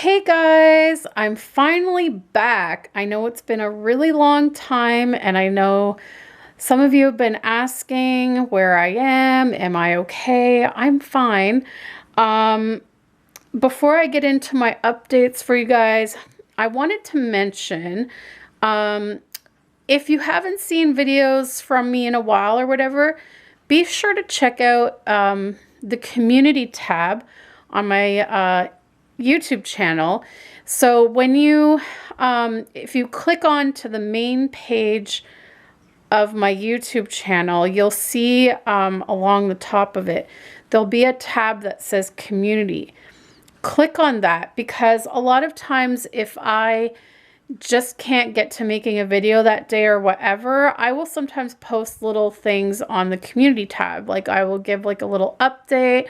Hey guys, I'm finally back. I know it's been a really long time, and I know some of you have been asking where I am. Am I okay? I'm fine. Um, Before I get into my updates for you guys, I wanted to mention um, if you haven't seen videos from me in a while or whatever, be sure to check out the community tab on my YouTube channel. So if you click on to the main page of my YouTube channel, you'll see along the top of it, there'll be a tab that says community. Click on that because a lot of times if I just can't get to making a video that day or whatever, I will sometimes post little things on the community tab. Like I will give like a little update,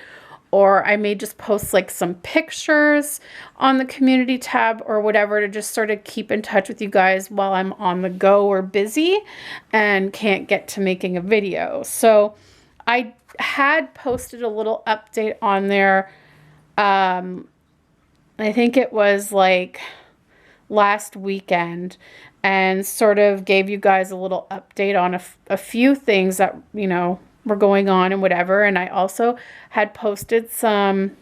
or I may just post like some pictures on the community tab or whatever to just sort of keep in touch with you guys while I'm on the go or busy and can't get to making a video. So I had posted a little update on there. I think it was like last weekend, and sort of gave you guys a little update on a few things that, were going on and whatever. And I also had posted some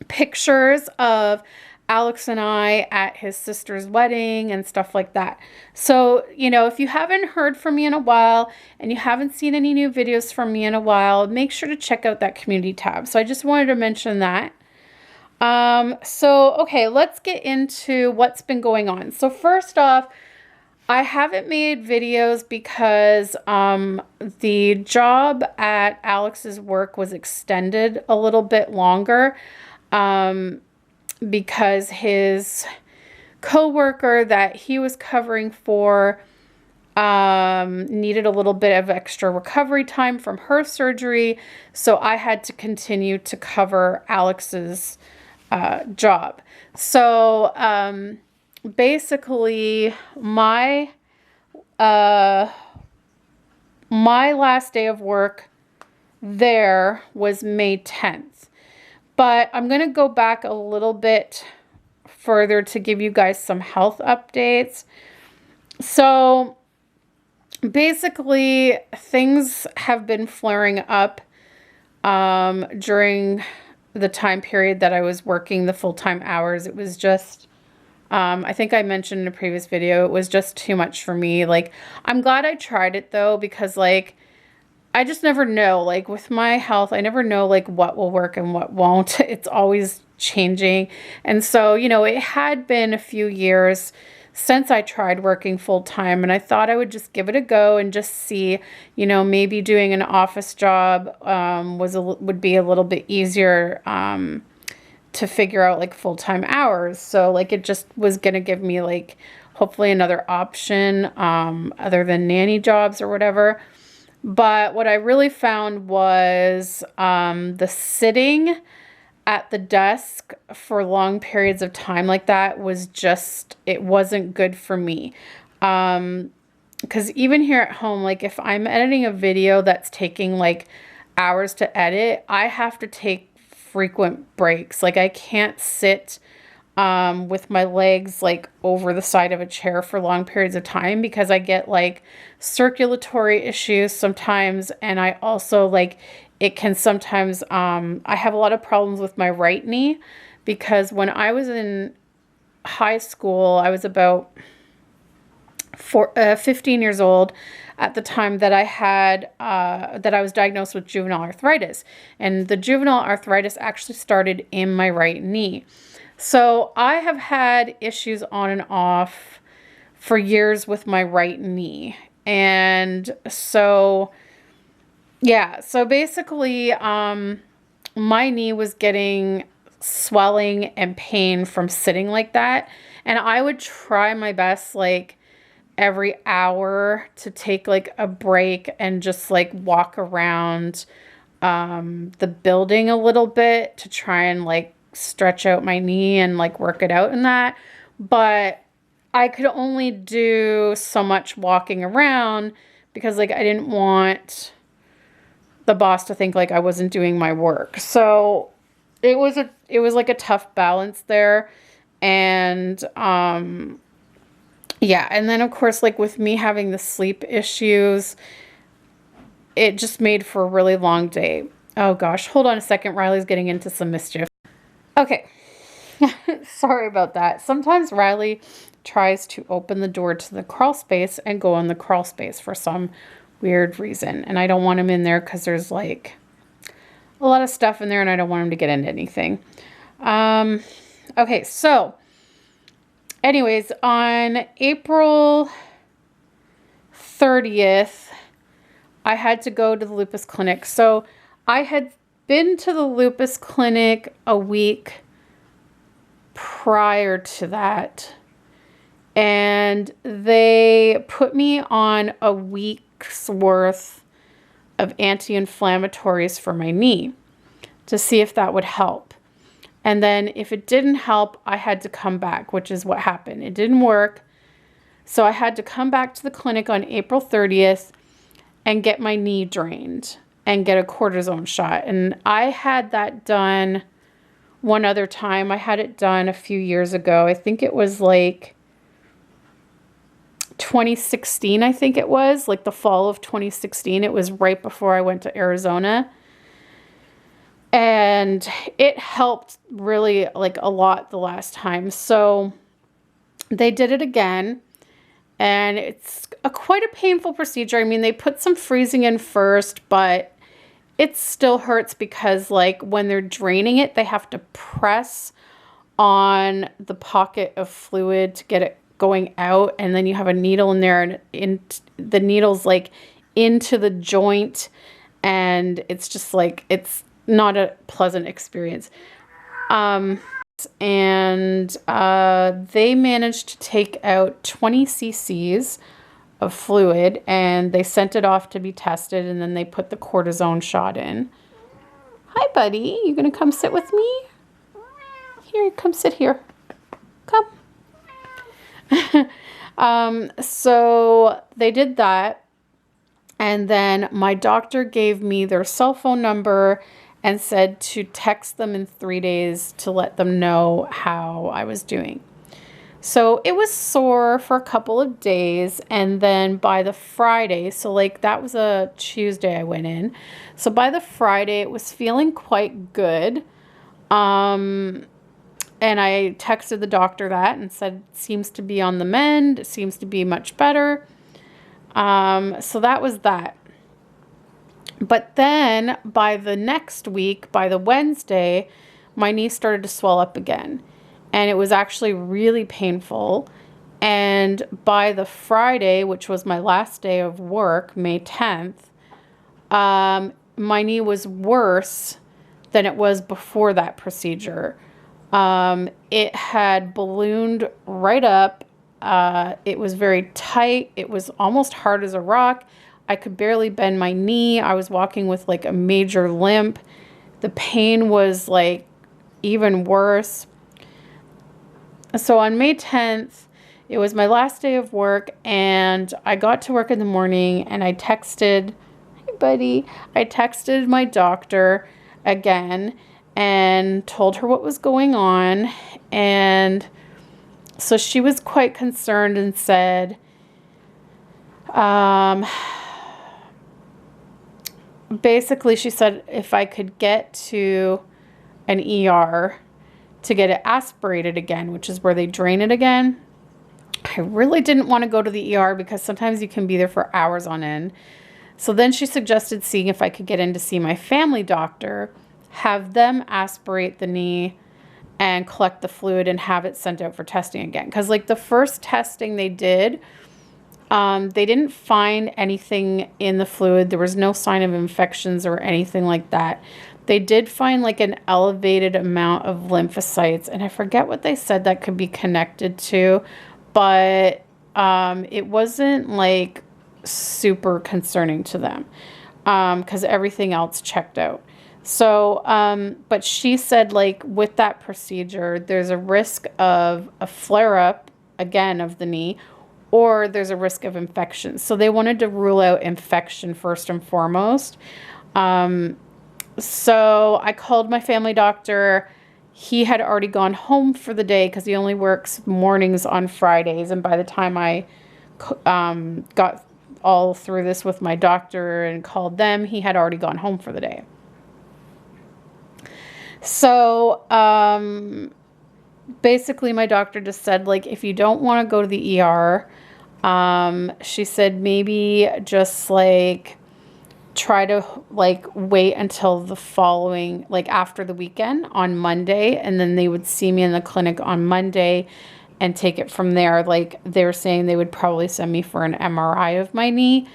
pictures of Alex and I at his sister's wedding and stuff like that. So, if you haven't heard from me in a while and you haven't seen any new videos from me in a while, make sure to check out that community tab. So I just wanted to mention that. Okay, let's get into what's been going on. So first off, I haven't made videos because the job at Alex's work was extended a little bit longer because his coworker that he was covering for needed a little bit of extra recovery time from her surgery. So I had to continue to cover Alex's job. So basically my last day of work there was May 10th. But I'm going to go back a little bit further to give you guys some health updates. So basically things have been flaring up during the time period that I was working the full-time hours. It was just I think I mentioned in a previous video, it was just too much for me. Like, I'm glad I tried it though, because like, I just never know, like with my health, I never know like what will work and what won't. It's always changing. And so, it had been a few years since I tried working full time, and I thought I would just give it a go and just see, maybe doing an office job would be a little bit easier to figure out like full-time hours. So like it just was going to give me like hopefully another option other than nanny jobs or whatever. But what I really found was the sitting at the desk for long periods of time like that was just, it wasn't good for me. Because even here at home, like if I'm editing a video that's taking like hours to edit, I have to take frequent breaks. Like I can't sit with my legs like over the side of a chair for long periods of time, because I get like circulatory issues sometimes, and I also like it can sometimes I have a lot of problems with my right knee, because when I was in high school, I was about 15 years old at the time that I was diagnosed with juvenile arthritis. And the juvenile arthritis actually started in my right knee. So I have had issues on and off for years with my right knee. And so, yeah, so basically, my knee was getting swelling and pain from sitting like that. And I would try my best, like, every hour to take like a break and just like walk around the building a little bit to try and like stretch out my knee and like work it out in that. But I could only do so much walking around because like I didn't want the boss to think like I wasn't doing my work. So it was like a tough balance there. And yeah, and then of course, like with me having the sleep issues, it just made for a really long day. Oh gosh, hold on a second. Riley's getting into some mischief. Okay. Sorry about that. Sometimes Riley tries to open the door to the crawl space and go in the crawl space for some weird reason. And I don't want him in there because there's like a lot of stuff in there and I don't want him to get into anything. Okay, so anyways, on April 30th, I had to go to the lupus clinic. So I had been to the lupus clinic a week prior to that, and they put me on a week's worth of anti-inflammatories for my knee to see if that would help. And then if it didn't help, I had to come back, which is what happened. It didn't work. So I had to come back to the clinic on April 30th and get my knee drained and get a cortisone shot. And I had that done one other time. I had it done a few years ago. I think it was like 2016, I think it was, like the fall of 2016. It was right before I went to Arizona. And it helped really like a lot the last time. So they did it again. And it's quite a painful procedure. I mean, they put some freezing in first, but it still hurts because like when they're draining it, they have to press on the pocket of fluid to get it going out. And then you have a needle in there and the needle's like into the joint. And it's just like, it's not a pleasant experience. And they managed to take out 20 cc's of fluid and they sent it off to be tested, and then they put the cortisone shot in. Hi, buddy. You gonna come sit with me? Here, come sit here. Come. So they did that, and then my doctor gave me their cell phone number and said to text them in 3 days to let them know how I was doing. So it was sore for a couple of days, and then by the Friday, so like that was a Tuesday I went in. So by the Friday, it was feeling quite good. And I texted the doctor that and said, it seems to be on the mend. It seems to be much better. So that was that. But then by the next week, by the Wednesday, my knee started to swell up again. And it was actually really painful. And by the Friday, which was my last day of work, May 10th, my knee was worse than it was before that procedure. It had ballooned right up. It was very tight. It was almost hard as a rock. I could barely bend my knee. I was walking with like a major limp. The pain was like even worse. So on May 10th, it was my last day of work, and I got to work in the morning, and I texted, hey buddy, I texted my doctor again and told her what was going on. And so she was quite concerned and said, basically she said if I could get to an ER to get it aspirated again, which is where they drain it again. I really didn't want to go to the ER because sometimes you can be there for hours on end. So then she suggested seeing if I could get in to see my family doctor, have them aspirate the knee and collect the fluid and have it sent out for testing again. Because like the first testing they did, they didn't find anything in the fluid. There was no sign of infections or anything like that. They did find like an elevated amount of lymphocytes, and I forget what they said that could be connected to, but it wasn't like super concerning to them because everything else checked out. So, but she said like with that procedure, there's a risk of a flare-up again of the knee, or there's a risk of infection. So they wanted to rule out infection first and foremost. So I called my family doctor. he had already gone home for the day because he only works mornings on Fridays. And by the time I got all through this with my doctor and called them, he had already gone home for the day. So basically my doctor just said, like, if you don't want to go to the ER, she said maybe just like try to like wait until the following, like after the weekend on Monday, and then they would see me in the clinic on Monday and take it from there. Like they were saying they would probably send me for an MRI of my knee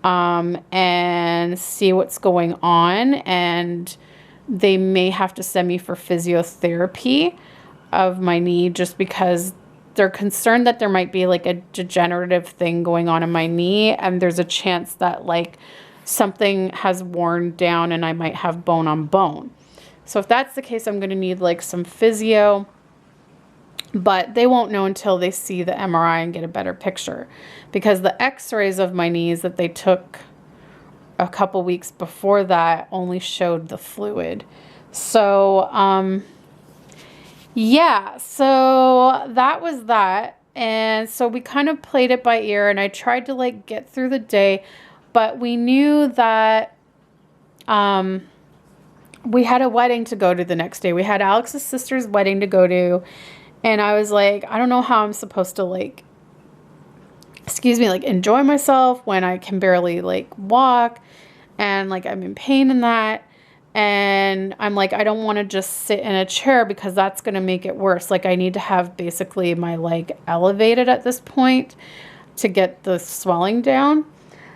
and see what's going on, and they may have to send me for physiotherapy of my knee just because they're concerned that there might be like a degenerative thing going on in my knee, and there's a chance that like something has worn down and I might have bone on bone. So if that's the case, I'm going to need like some physio, but they won't know until they see the MRI and get a better picture, because the x-rays of my knees that they took a couple weeks before that only showed the fluid. So yeah, so that was that. And so we kind of played it by ear, and I tried to like get through the day, but we knew that we had a wedding to go to the next day. We had Alex's sister's wedding to go to, and I was like, I don't know how I'm supposed to like, like enjoy myself when I can barely like walk, and like I'm in pain in that. And I'm like, I don't want to just sit in a chair because that's going to make it worse. Like I need to have basically my leg elevated at this point to get the swelling down.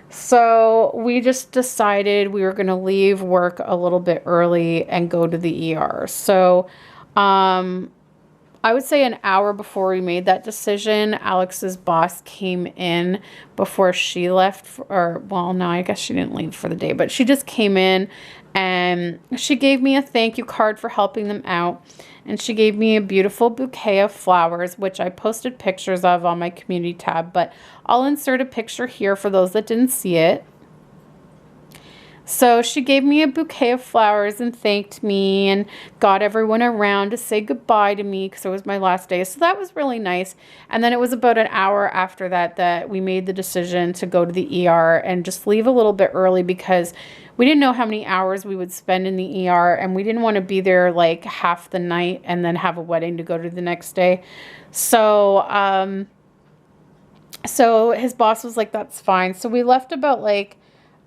So we just decided we were going to leave work a little bit early and go to the ER. So I would say an hour before we made that decision, Alex's boss came in before she left, well, no, I guess she didn't leave for the day, but she just came in and she gave me a thank you card for helping them out. And she gave me a beautiful bouquet of flowers, which I posted pictures of on my community tab, but I'll insert a picture here for those that didn't see it. So she gave me a bouquet of flowers and thanked me and got everyone around to say goodbye to me because it was my last day. So that was really nice. And then it was about an hour after that that we made the decision to go to the ER and just leave a little bit early because we didn't know how many hours we would spend in the ER, and we didn't want to be there like half the night and then have a wedding to go to the next day. So, so his boss was like, that's fine. So we left about like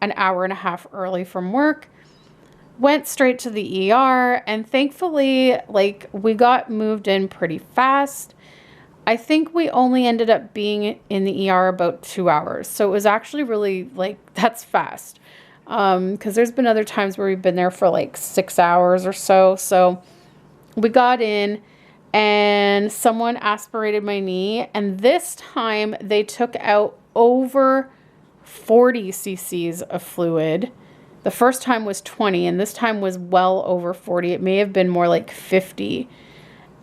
an hour and a half early from work, went straight to the ER, and thankfully, like, we got moved in pretty fast. I think we only ended up being in the ER about 2 hours. So it was actually really, like, that's fast. Because there's been other times where we've been there for like 6 hours or so. So we got in and someone aspirated my knee, and this time they took out over 40 cc's of fluid. The first time was 20, and this time was well over 40. It may have been more like 50.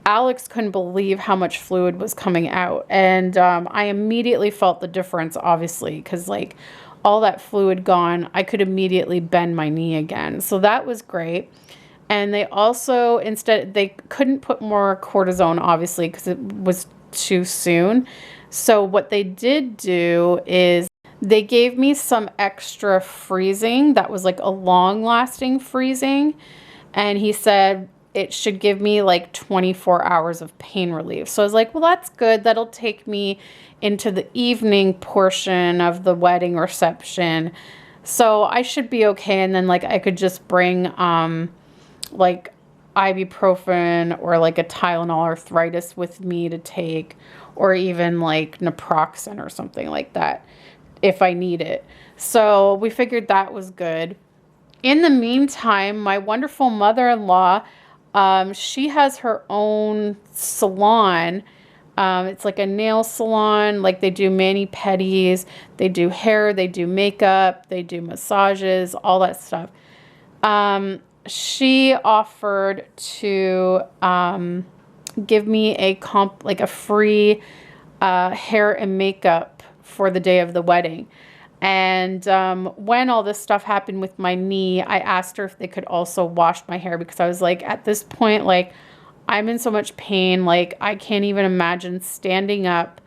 Alex couldn't believe how much fluid was coming out, and I immediately felt the difference, obviously, because like all that fluid gone, I could immediately bend my knee again. So that was great. And they also, instead, they couldn't put more cortisone, obviously, because it was too soon. So what they did do is they gave me some extra freezing that was like a long-lasting freezing. And he said it should give me like 24 hours of pain relief. So I was like, well, that's good. That'll take me into the evening portion of the wedding reception. So I should be okay. And then like I could just bring like ibuprofen or like a Tylenol arthritis with me to take, or even like naproxen or something like that if I need it. So we figured that was good. In the meantime, my wonderful mother-in-law, she has her own salon. It's like a nail salon. Like they do mani-pedis, they do hair, they do makeup, they do massages, all that stuff. She offered to give me a free hair and makeup for the day of the wedding. And when all this stuff happened with my knee, I asked her if they could also wash my hair, because I was like, at this point, like, I'm in so much pain. Like, I can't even imagine standing up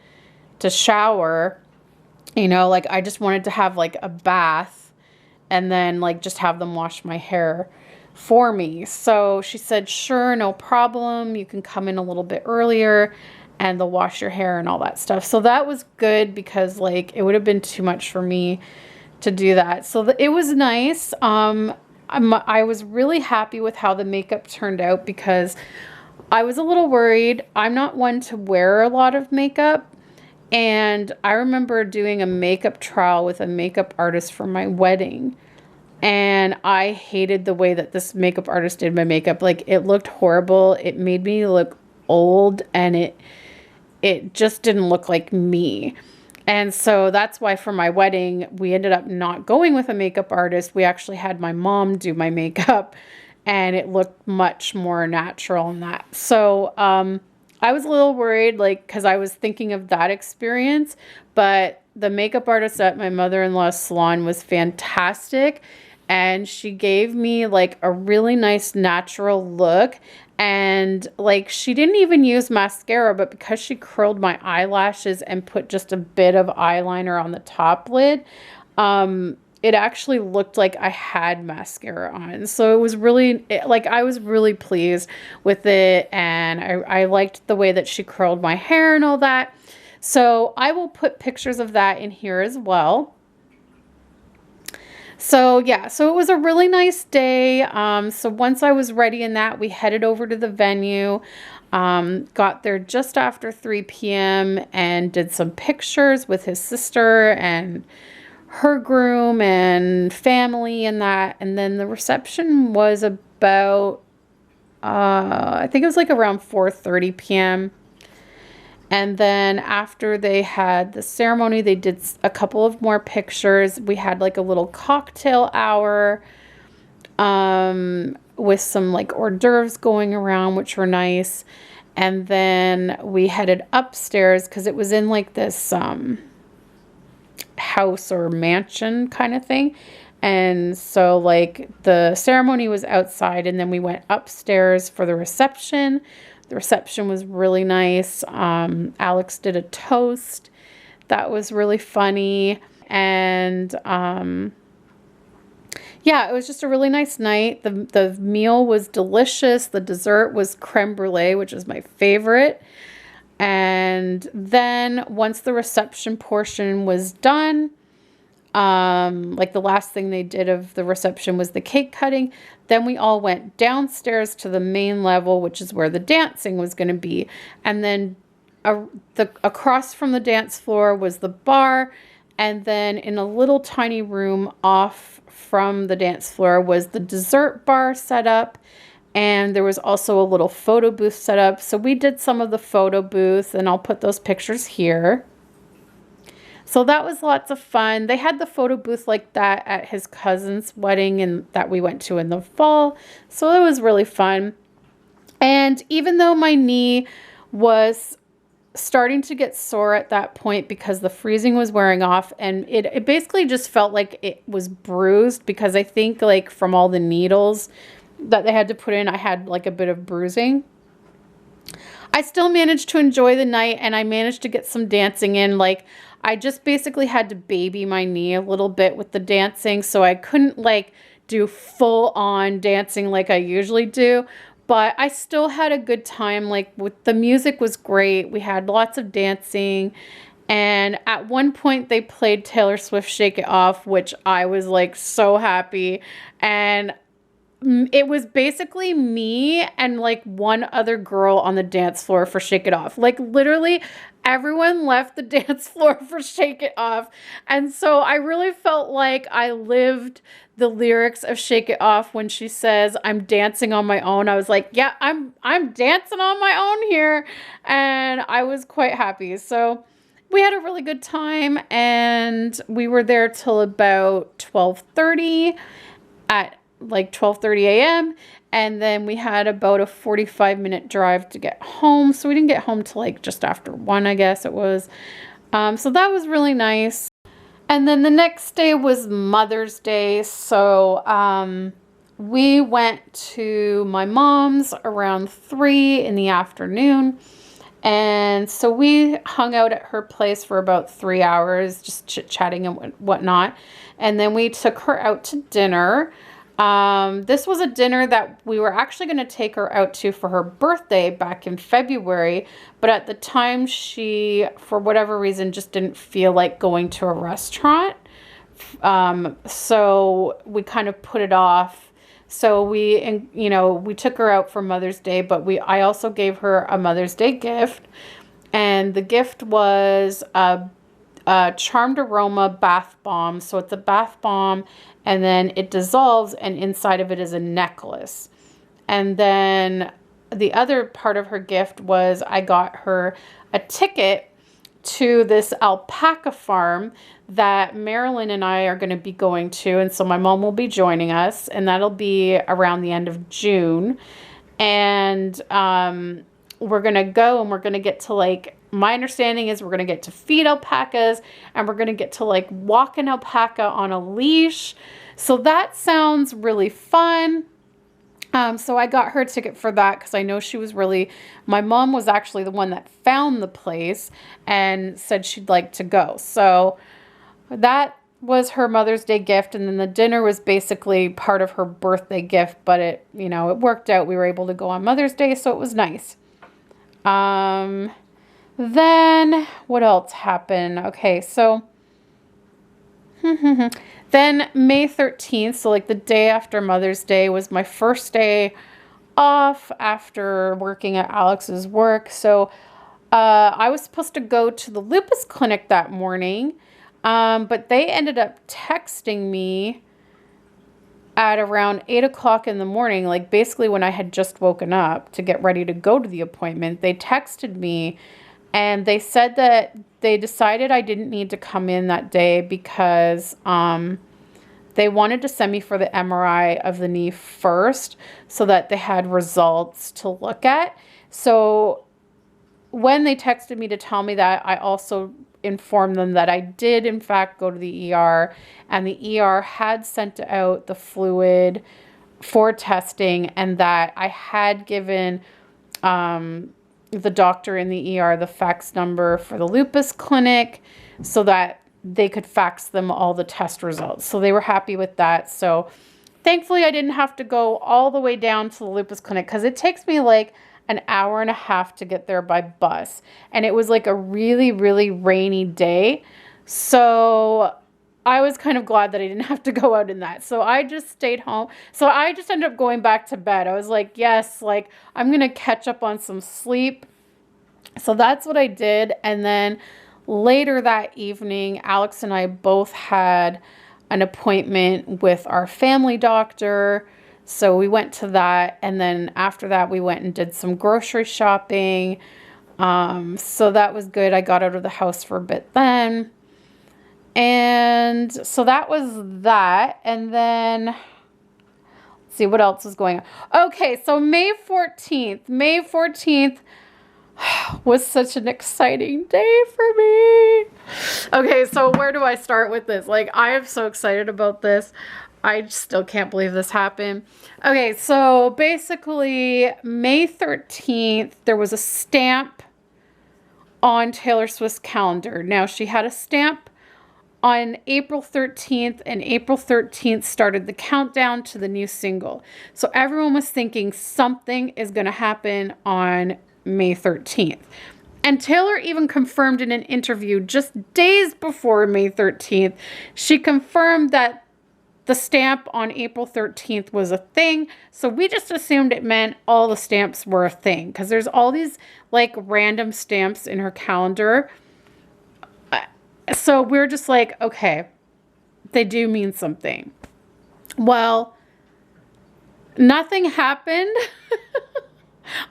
to shower. You know, like, I just wanted to have like a bath and then like just have them wash my hair for me. So she said, sure, no problem. You can come in a little bit earlier and they'll wash your hair and all that stuff. So that was good because like it would have been too much for me to do that. So it was nice. I was really happy with how the makeup turned out because I was a little worried. I'm not one to wear a lot of makeup. And I remember doing a makeup trial with a makeup artist for my wedding. And I hated the way that this makeup artist did my makeup. Like, it looked horrible. It made me look old, and it just didn't look like me. And so that's why for my wedding, we ended up not going with a makeup artist. We actually had my mom do my makeup, and it looked much more natural in that. So I was a little worried, like, because I was thinking of that experience, but the makeup artist at my mother-in-law's salon was fantastic, and she gave me like a really nice natural look. And like, she didn't even use mascara, but because she curled my eyelashes and put just a bit of eyeliner on the top lid, it actually looked like I had mascara on. So it was really, like, I was really pleased with it, and I liked the way that she curled my hair and all that. So I will put pictures of that in here as well. So yeah, so it was a really nice day. So once I was ready in that, we headed over to the venue, got there just after 3 p.m. and did some pictures with his sister and her groom and family and that. And then the reception was about, I think it was like around 4:30 p.m. And then after they had the ceremony, they did a couple of more pictures. We had like a little cocktail hour with some like hors d'oeuvres going around, which were nice. And then we headed upstairs because it was in like this house or mansion kind of thing. And so like the ceremony was outside, and then we went upstairs for the reception. The reception was really nice. Alex did a toast. That was really funny. And yeah, it was just a really nice night. The meal was delicious. The dessert was creme brulee, which is my favorite. And then once the reception portion was done, like the last thing they did of the reception was the cake cutting. Then we all went downstairs to the main level, which is where the dancing was going to be. And then across from the dance floor was the bar. And then in a little tiny room off from the dance floor was the dessert bar set up. And there was also a little photo booth set up. So we did some of the photo booth, and I'll put those pictures here. So that was lots of fun. They had the photo booth like that at his cousin's wedding and that we went to in the fall. So it was really fun. And even though my knee was starting to get sore at that point because the freezing was wearing off, and it basically just felt like it was bruised because I think like from all the needles that they had to put in, I had like a bit of bruising. I still managed to enjoy the night, and I managed to get some dancing in. Like, I just basically had to baby my knee a little bit with the dancing, so I couldn't like do full on dancing like I usually do, but I still had a good time. Like, with the music was great. We had lots of dancing, and at one point they played Taylor Swift Shake It Off, which I was like so happy. And it was basically me and like one other girl on the dance floor for Shake It Off. Like, literally everyone left the dance floor for Shake It Off. And so I really felt like I lived the lyrics of Shake It Off when she says, "I'm dancing on my own." I was like, yeah, I'm dancing on my own here. And I was quite happy. So we had a really good time, and we were there till about 12:30 at like 12:30 a.m. And then we had about a 45-minute drive to get home. So we didn't get home till like just after 1, I guess it was. So that was really nice. And then the next day was Mother's Day. So we went to my mom's around 3 in the afternoon. And so we hung out at her place for about 3 hours, just chit-chatting and whatnot. And then we took her out to dinner. This was a dinner that we were actually going to take her out to for her birthday back in February. But at the time, she, for whatever reason, just didn't feel like going to a restaurant. So we kind of put it off. So we took her out for Mother's Day, but I also gave her a Mother's Day gift. And the gift was a Charmed Aroma bath bomb. So it's a bath bomb, and then it dissolves, and inside of it is a necklace. And then the other part of her gift was I got her a ticket to this alpaca farm that Marilyn and I are going to be going to. And so my mom will be joining us, and that'll be around the end of June. And we're going to go, and we're going to get to, like, my understanding is we're going to get to feed alpacas, and we're going to get to, like, walk an alpaca on a leash. So that sounds really fun. So I got her a ticket for that because I know she was my mom was actually the one that found the place and said she'd like to go. So that was her Mother's Day gift. And then the dinner was basically part of her birthday gift, but it worked out. We were able to go on Mother's Day, so it was nice. Then what else happened? Okay, so then May 13th, so like the day after Mother's Day, was my first day off after working at Alex's work. So I was supposed to go to the lupus clinic that morning, but they ended up texting me at around 8 o'clock in the morning, like basically when I had just woken up to get ready to go to the appointment. They texted me, and they said that they decided I didn't need to come in that day because they wanted to send me for the MRI of the knee first so that they had results to look at. So when they texted me to tell me that, I also informed them that I did in fact go to the ER, and the ER had sent out the fluid for testing, and that I had given the doctor in the ER the fax number for the lupus clinic so that they could fax them all the test results. So they were happy with that. So thankfully I didn't have to go all the way down to the lupus clinic, because it takes me like an hour and a half to get there by bus. And it was like a really, really rainy day. So I was kind of glad that I didn't have to go out in that. So I just stayed home. So I just ended up going back to bed. I was like, yes, like I'm going to catch up on some sleep. So that's what I did. And then later that evening, Alex and I both had an appointment with our family doctor. So we went to that. And then after that, we went and did some grocery shopping. So that was good. I got out of the house for a bit then. And so that was that. And then, let's see what else was going on. Okay, so May 14th. May 14th was such an exciting day for me. Okay, so where do I start with this? Like, I am so excited about this. I still can't believe this happened. Okay, so basically, May 13th, there was a stamp on Taylor Swift's calendar. Now, she had a stamp on April 13th, and April 13th started the countdown to the new single. So everyone was thinking something is going to happen on May 13th. And Taylor even confirmed in an interview just days before May 13th, she confirmed that the stamp on April 13th was a thing. So we just assumed it meant all the stamps were a thing, because there's all these like random stamps in her calendar. So we're just like, okay, they do mean something. Well, nothing happened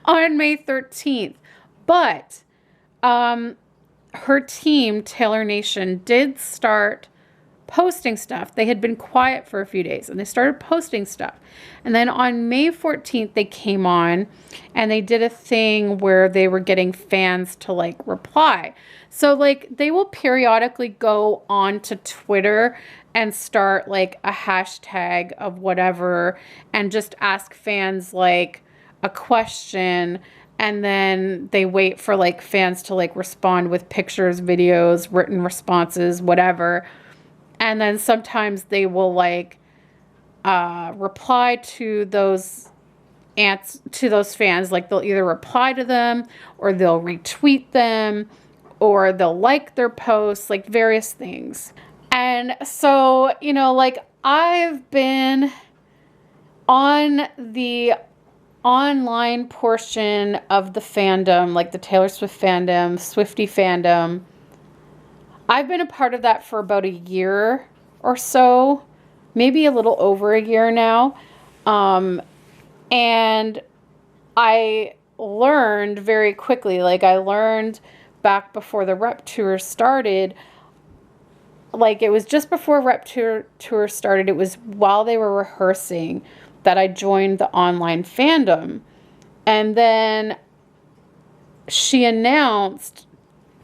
on May 13th, but her team, Taylor Nation, did start posting stuff. They had been quiet for a few days and they started posting stuff. And then on May 14th, they came on and they did a thing where they were getting fans to like reply. So like they will periodically go on to Twitter and start like a hashtag of whatever and just ask fans like a question, and then they wait for like fans to like respond with pictures, videos, written responses, whatever. And then sometimes they will like reply to those fans. Like they'll either reply to them or they'll retweet them or they'll like their posts, like various things. And so, you know, like I've been on the online portion of the fandom, like the Taylor Swift fandom, Swiftie fandom. I've been a part of that for about a year or so, maybe a little over a year now. And I learned very quickly, like I learned back before the rep tour started, like it was just before rep tour started, it was while they were rehearsing that I joined the online fandom. And then she announced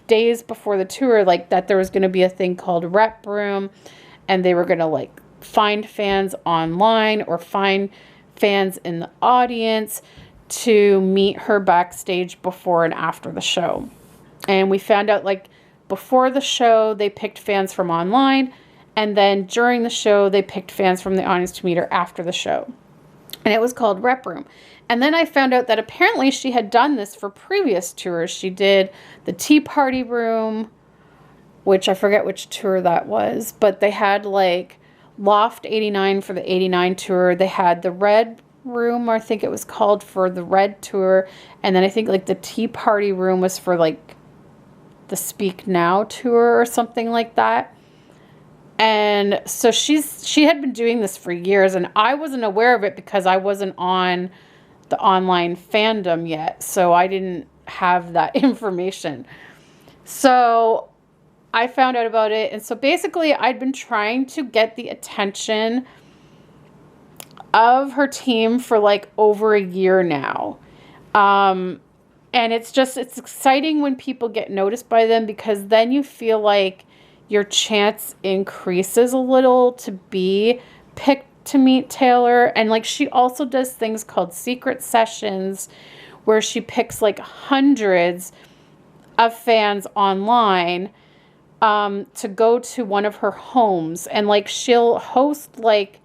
days before the tour, like that there was going to be a thing called Rep Room, and they were going to like find fans online or find fans in the audience to meet her backstage before and after the show. And we found out like before the show, they picked fans from online, and then during the show, they picked fans from the audience to meet her after the show. And it was called Rep Room. And then I found out that apparently she had done this for previous tours. She did the Tea Party Room, which I forget which tour that was, but they had like Loft 89 for the 89 tour. They had the Red Room, I think it was called, for the Red tour. And then I think like the Tea Party Room was for like the Speak Now tour or something like that. And so she had been doing this for years, and I wasn't aware of it because I wasn't on the online fandom yet. So I didn't have that information. So I found out about it. And so basically I'd been trying to get the attention of her team for like over a year now. And it's exciting when people get noticed by them, because then you feel like your chance increases a little to be picked to meet Taylor. And like she also does things called secret sessions where she picks like hundreds of fans online to go to one of her homes, and like she'll host like,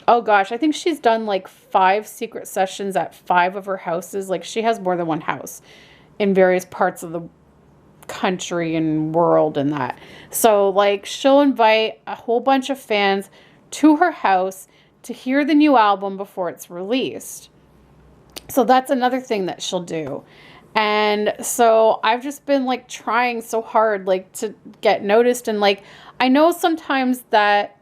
oh gosh, I think she's done like 5 secret sessions at 5 of her houses. Like she has more than one house in various parts of the country and world and that. So like she'll invite a whole bunch of fans to her house to hear the new album before it's released. So that's another thing that she'll do. And so I've just been like trying so hard like to get noticed. And like I know sometimes that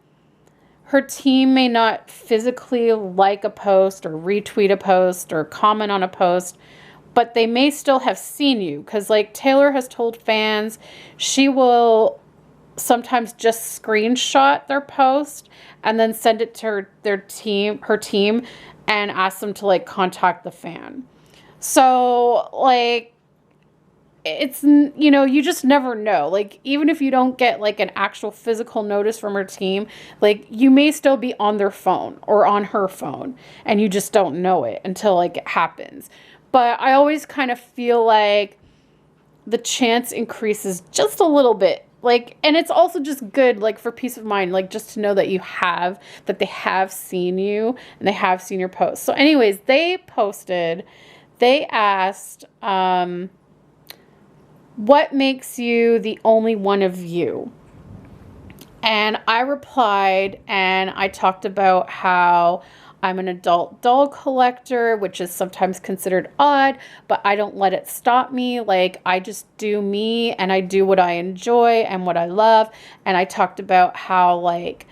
her team may not physically like a post or retweet a post or comment on a post, but they may still have seen you. Because like Taylor has told fans, she will sometimes just screenshot their post and then send it to her team, and ask them to like contact the fan. So like it's, you know, you just never know. Like even if you don't get like an actual physical notice from her team, like you may still be on their phone or on her phone, and you just don't know it until like it happens. But I always kind of feel like the chance increases just a little bit. Like, and it's also just good, like for peace of mind, like just to know that that they have seen you and they have seen your post. So anyways, they asked, what makes you the only one of you? And I replied, and I talked about how I'm an adult doll collector, which is sometimes considered odd, but I don't let it stop me. Like I just do me, and I do what I enjoy and what I love. And I talked about how like,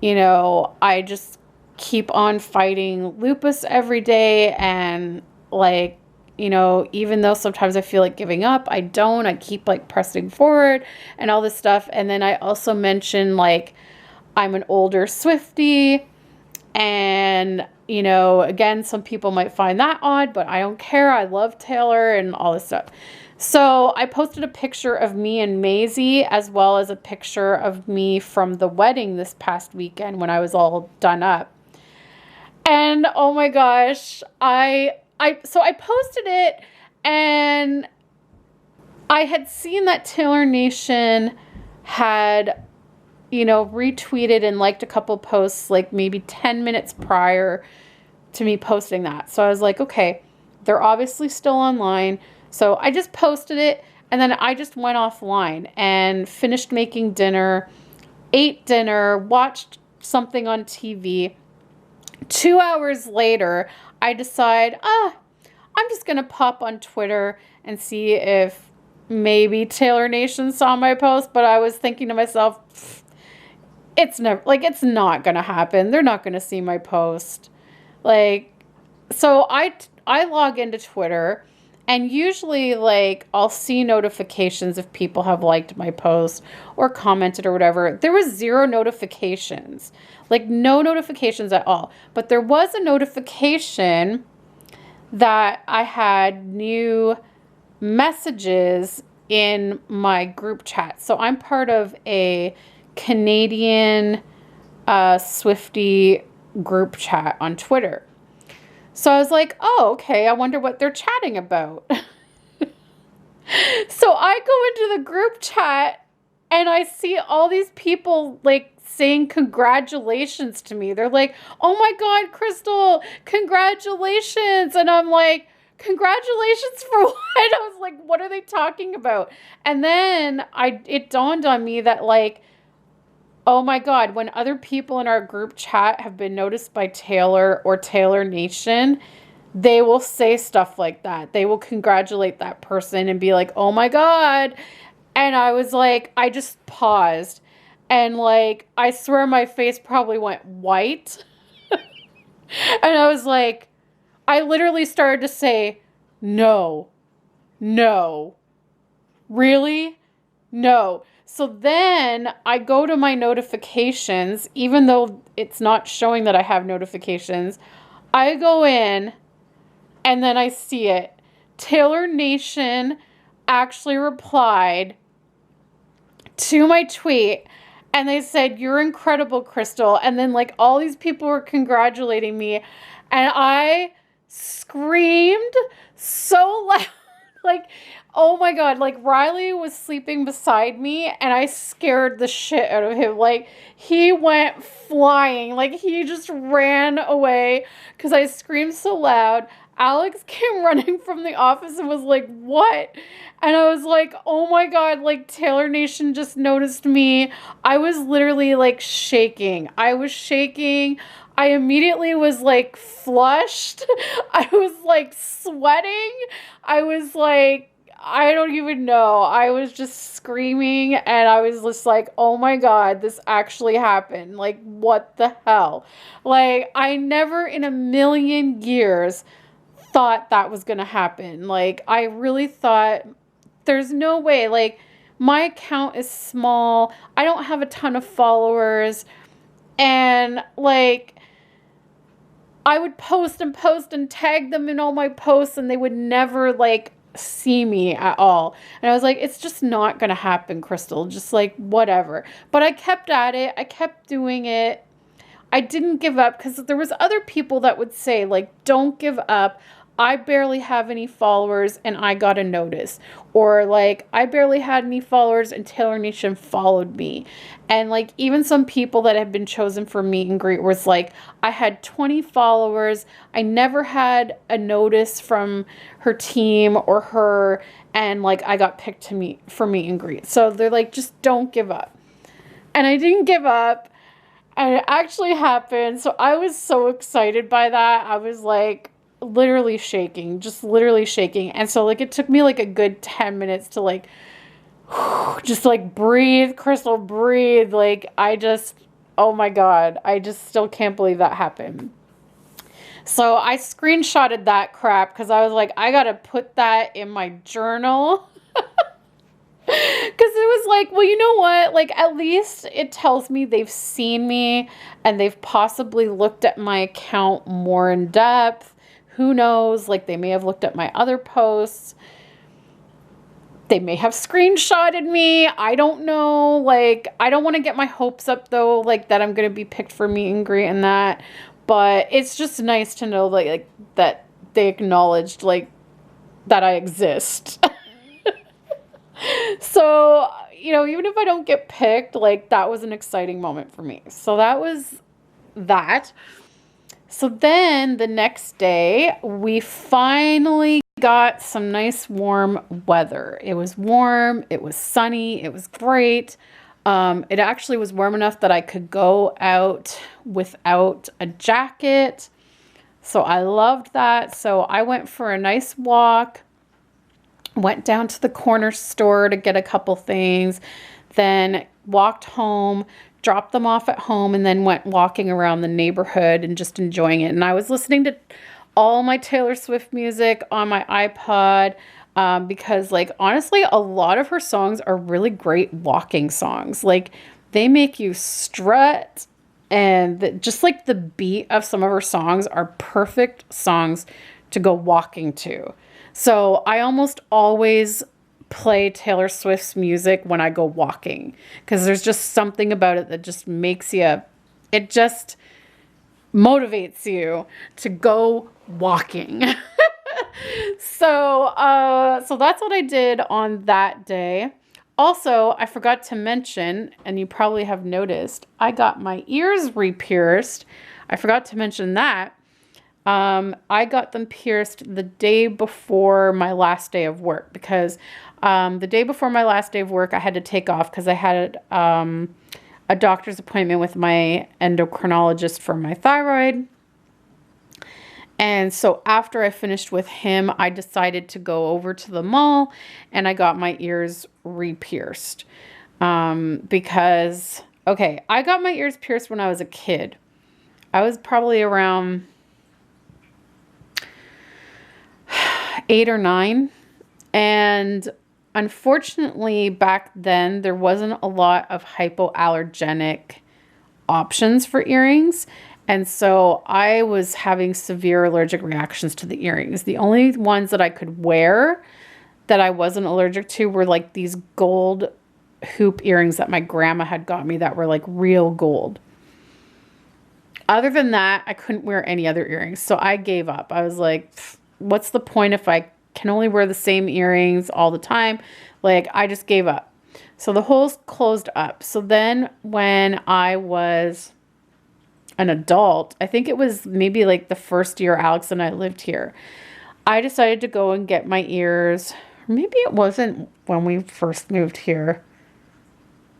you know, I just keep on fighting lupus every day, and like you know, even though sometimes I feel like giving up, I don't. I keep like pressing forward and all this stuff. And then I also mentioned like I'm an older Swiftie, and you know, again, some people might find that odd, but I don't care. I love Taylor and all this stuff. So I posted a picture of me and Maisie, as well as a picture of me from the wedding this past weekend when I was all done up. And oh my gosh, so I posted it, and I had seen that Taylor Nation had, you know, retweeted and liked a couple posts like maybe 10 minutes prior to me posting that. So I was like, okay, they're obviously still online. So I just posted it, and then I just went offline and finished making dinner, ate dinner, watched something on TV. 2 hours later, I decide, I'm just going to pop on Twitter and see if maybe Taylor Nation saw my post. But I was thinking to myself, it's never, like, it's not going to happen. They're not going to see my post. Like, so I log into Twitter, and usually, like, I'll see notifications if people have liked my post or commented or whatever. There was 0 notifications, like no notifications at all. But there was a notification that I had new messages in my group chat. So I'm part of a Canadian Swiftie group chat on Twitter. So I was like, oh, okay, I wonder what they're chatting about. So I go into the group chat, and I see all these people like saying congratulations to me. They're like, oh my God, Crystal, congratulations. And I'm like, congratulations for what? I was like, what are they talking about? And then it dawned on me that, like, oh my God, when other people in our group chat have been noticed by Taylor or Taylor Nation, they will say stuff like that. They will congratulate that person and be like, oh my God. And I was like, I just paused. And like, I swear my face probably went white. And I was like, I literally started to say, no, really? No. So then I go to my notifications, even though it's not showing that I have notifications. I go in, and then I see it. Taylor Nation actually replied to my tweet, and they said, you're incredible, Crystal. And then like all these people were congratulating me, and I screamed so loud. Like, oh my God, like Riley was sleeping beside me, and I scared the shit out of him. Like, he went flying, like he just ran away because I screamed so loud. Alex came running from the office and was like, what? And I was like, oh my God, like Taylor Nation just noticed me. I was literally like shaking. I was shaking. I immediately was like flushed. I was like sweating. I was like, I don't even know. I was just screaming, and I was just like, oh my God, this actually happened. Like, what the hell? Like, I never in a million years thought that was going to happen. Like, I really thought there's no way. Like, my account is small. I don't have a ton of followers. And like, I would post and tag them in all my posts, and they would never like see me at all. And I was like, it's just not going to happen, Crystal. Just like, whatever. But I kept at it. I kept doing it. I didn't give up, because there was other people that would say, like, don't give up. I barely have any followers and I got a notice. Or like, I barely had any followers and Taylor Nation followed me. And like, even some people that had been chosen for meet and greet was like, I had 20 followers. I never had a notice from her team or her. And like, I got picked for meet and greet. So they're like, just don't give up. And I didn't give up. And it actually happened. So I was so excited by that. I was like, literally shaking, just literally shaking. And so like, it took me like a good 10 minutes to like, just like breathe, Crystal, breathe. Like, oh my God, I just still can't believe that happened. So I screenshotted that crap because I was like, I gotta put that in my journal. Because it was like, well, you know what? Like, at least it tells me they've seen me and they've possibly looked at my account more in depth. Who knows? Like, they may have looked at my other posts. They may have screenshotted me. I don't know. Like, I don't want to get my hopes up, though, like, that I'm going to be picked for meet and greet and that. But it's just nice to know, like that they acknowledged, like, that I exist. So, you know, even if I don't get picked, like, that was an exciting moment for me. So that was that. So then the next day, we finally got some nice warm weather. It was warm, it was sunny, it was great. It actually was warm enough that I could go out without a jacket. So I loved that. So I went for a nice walk. Went down to the corner store to get a couple things, then walked home, dropped them off at home, and then went walking around the neighborhood and just enjoying it. And I was listening to all my Taylor Swift music on my iPod because, like, honestly, a lot of her songs are really great walking songs. Like, they make you strut, and just like the beat of some of her songs are perfect songs to go walking to. So I almost always play Taylor Swift's music when I go walking because there's just something about it that just makes you, it just motivates you to go walking. So that's what I did on that day. Also, I forgot to mention, and you probably have noticed, I got my ears re-pierced. I forgot to mention that. I got them pierced the day before my last day of work because the day before my last day of work, I had to take off because I had a doctor's appointment with my endocrinologist for my thyroid. And so after I finished with him, I decided to go over to the mall and I got my ears re-pierced because, okay, I got my ears pierced when I was a kid. I was probably around 8 or 9. And unfortunately, back then, there wasn't a lot of hypoallergenic options for earrings. And so I was having severe allergic reactions to the earrings. The only ones that I could wear that I wasn't allergic to were like these gold hoop earrings that my grandma had got me that were like real gold. Other than that, I couldn't wear any other earrings. So I gave up. I was like, what's the point if I can only wear the same earrings all the time? Like, I just gave up. So the holes closed up. So then when I was an adult, I think it was maybe like the first year Alex and I lived here, I decided to go and get my ears. Maybe it wasn't when we first moved here.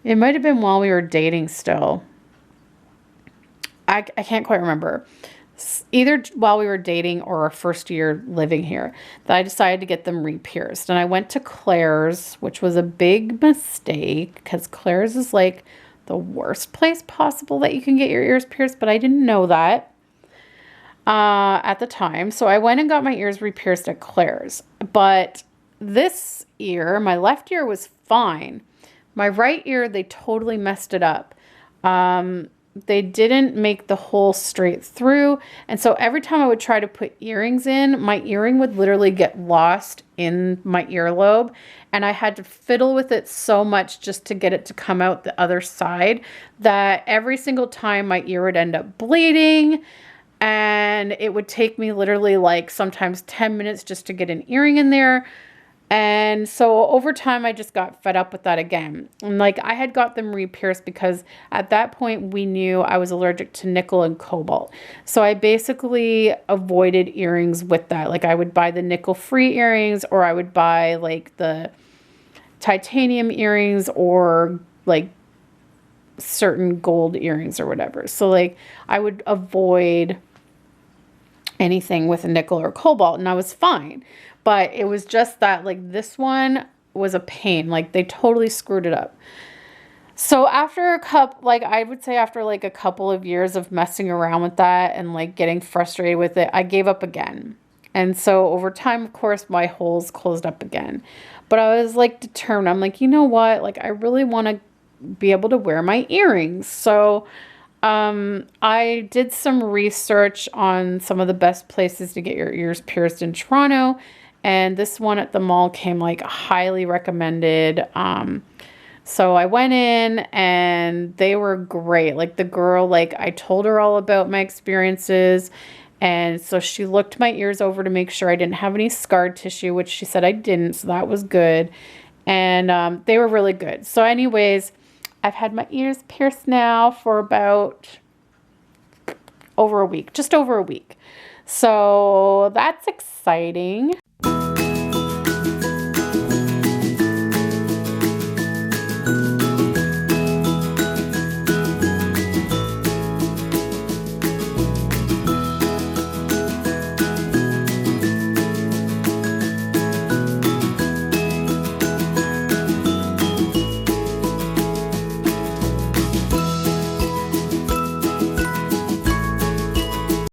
It might have been while we were dating still. I can't quite remember. Either while we were dating or our first year living here, that I decided to get them re-pierced. And I went to Claire's, which was a big mistake because Claire's is like the worst place possible that you can get your ears pierced, but I didn't know that at the time. So I went and got my ears re-pierced at Claire's. But this ear, my left ear was fine. My right ear, they totally messed it up. They didn't make the hole straight through. And so every time I would try to put earrings in, my earring would literally get lost in my earlobe. And I had to fiddle with it so much just to get it to come out the other side that every single time my ear would end up bleeding. And it would take me literally like sometimes 10 minutes just to get an earring in there. And so over time, I just got fed up with that again. And like I had got them re-pierced because at that point we knew I was allergic to nickel and cobalt. So I basically avoided earrings with that. Like I would buy the nickel-free earrings, or I would buy like the titanium earrings, or like certain gold earrings or whatever. So like I would avoid anything with a nickel or cobalt, and I was fine. But it was just that, like, this one was a pain. Like, they totally screwed it up. So after a couple, like I would say after like a couple of years of messing around with that and like getting frustrated with it, I gave up again. And so over time, of course, my holes closed up again. But I was like determined. I'm like, you know what? Like I really want to be able to wear my earrings. So I did some research on some of the best places to get your ears pierced in Toronto. And this one at the mall came like highly recommended. So I went in and they were great. Like the girl, like I told her all about my experiences. And so she looked my ears over to make sure I didn't have any scar tissue, which she said I didn't. So that was good. And they were really good. So anyways, I've had my ears pierced now for about over a week, just over a week. So that's exciting.